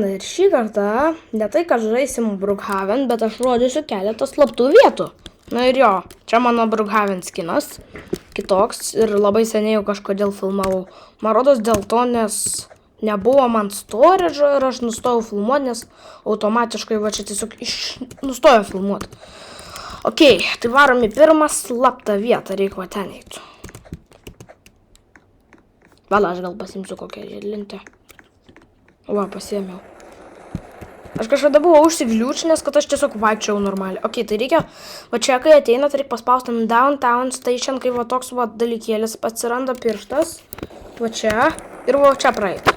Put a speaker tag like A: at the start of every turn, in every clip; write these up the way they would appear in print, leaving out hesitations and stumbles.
A: Ir šį kartą, ne tai, kad žaisim Brookhaven, bet aš rodysiu keletą slaptų vietų. Na ir jo, čia mano Brookhaven skinas, kitoks ir labai seniai jau kažkodėl filmavau. Man rodos dėl to, nes nebuvo man storage ir aš nustojau filmuoti, nes automatiškai va čia tiesiog nustojo filmuoti. Ok, tai varom į pirmą slaptą vietą, reikia va ten eiti. Val aš gal pasimsiu kokią žiedlintę. Va, pasiėmiau. Aš kažkada buvau užsigliūčinęs, kad aš tiesiog vaikščiau normaliai. Ok, tai reikia, va čia kai ateinat, reikia paspausti Downtown Station, kai va toks va dalykėlis atsiranda pirštas. Va čia ir va čia praeit.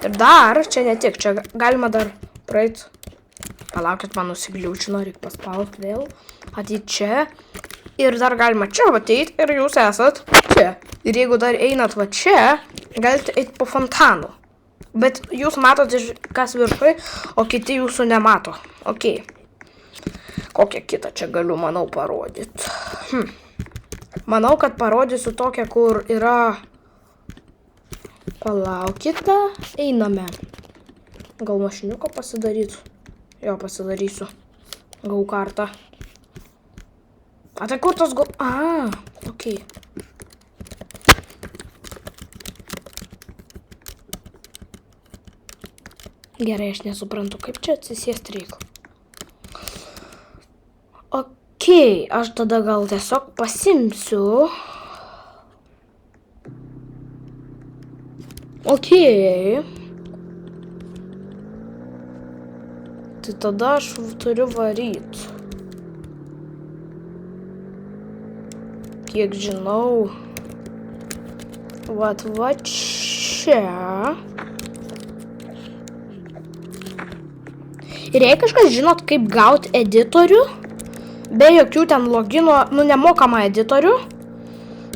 A: Ir dar, čia ne tik, čia galima dar praeit. Palaukit, man užsigliūčino, reikia paspausti vėl. Ateit čia. Ir dar galima čia ateit ir jūs esat čia. Ir jeigu dar einat va čia, galite eiti po fontanu. Bet jūs matot kas viršui, o kiti jūsų nemato. Ok. Kokią kitą čia galiu, manau, parodyti. Manau, kad parodysiu tokią, kur yra... Palaukite, einame. Gal mašiniuką pasidarysiu? Jo, pasidarysiu. Gau kartą. A tai kur tas ok. Gerai, aš nesuprantu, kaip čia atsisėsti reikia. Ok, aš tada gal tiesiog pasimsiu. Ok. Tai tada aš turiu varyti. Kiek žinau. Va čia. Ir jei kažkas žinot, kaip gauti editorių, be jokių ten logino, nemokamą editorių,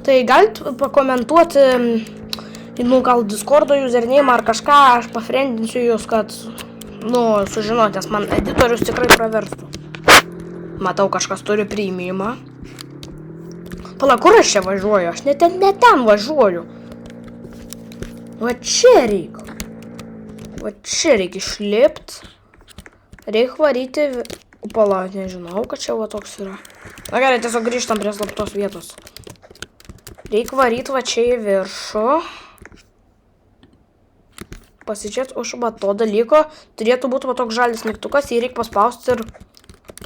A: tai galit pakomentuoti, gal Discordo username ar kažką, aš pafriendinsiu jūs, kad, sužinot, nes man editorius tikrai praverstų. Matau, kažkas turi priimimą. Pala, kur aš čia važiuoju? Aš ne ten važiuoju. Va čia reikia. Va čia reikia išlipti. Reikia varyti... Pala, nežinau, kad čia va toks yra. Na gerai, tiesiog grįžtam prie slaptos vietos. Reikia varyti va čia į viršų. Pasičiat už va to dalyko. Turėtų būti va toks žalis mygtukas, jį reikia paspausti ir...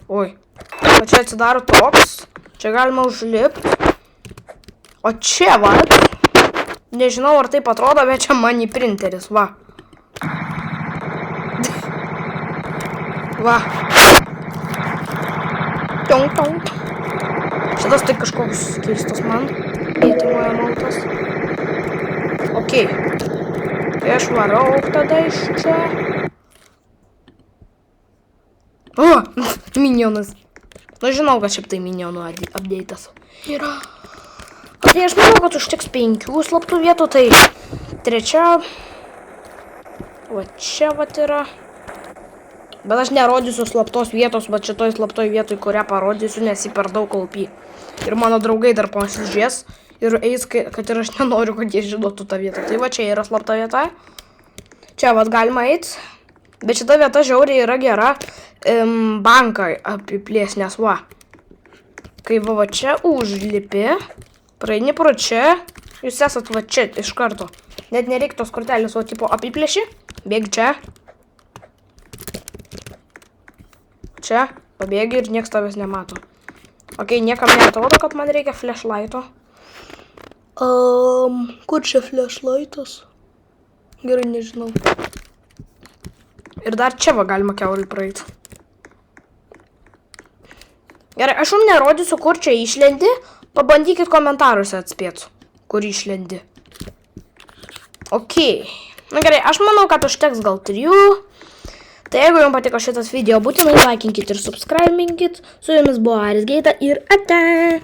A: Oi. Va čia atsidaro toks. Čia galima užlipti. O čia va. Nežinau, ar taip atrodo, bet čia mani printeris, va. Va. Tong. Šitas tai kažkoks keistas man. Įtimoja maltas. Ok. Tai aš varau tada iš čia. O, minionas. Žinau, kad šiaip tai minionų update'as yra. Tai aš manau, kad užteks 5 slaptų vietų, tai trečia. Va čia va yra. Bet aš nerodysiu slaptos vietos, bet šitoj slaptoj vietoj, kurią parodysiu, nes jį per daug kalpy. Ir mano draugai dar pasižiūrės ir eis, kad ir aš nenoriu, kad jie žinotų tą vietą. Tai va čia yra slapta vieta. Čia vat galima eiti. Bet šita vieta žiauriai yra gera bankai apiplės, nes va. Kai va čia užlipi, praeini pro čia, jūs esat va čia iš karto. Net nereikia tos kortelės, o tipo apiplėši, bėg čia. Čia, pabėgi ir nieks tavęs nemato. Ok, niekam neatrodo, kad man reikia flashlighto. Kur čia flashlightas? Gerai, nežinau. Ir dar čia va galima kiaurai praeiti. Gerai, aš jums nerodysiu, kur čia išlendi. Pabandykit komentaruose atspėti, kur išlendi. Ok. Na gerai, aš manau, kad užteks gal 3. Tai jeigu jums patiko šitas video, būtinai laikinkit ir subscribinkit. Su jumis buvo Aris Geita ir ate!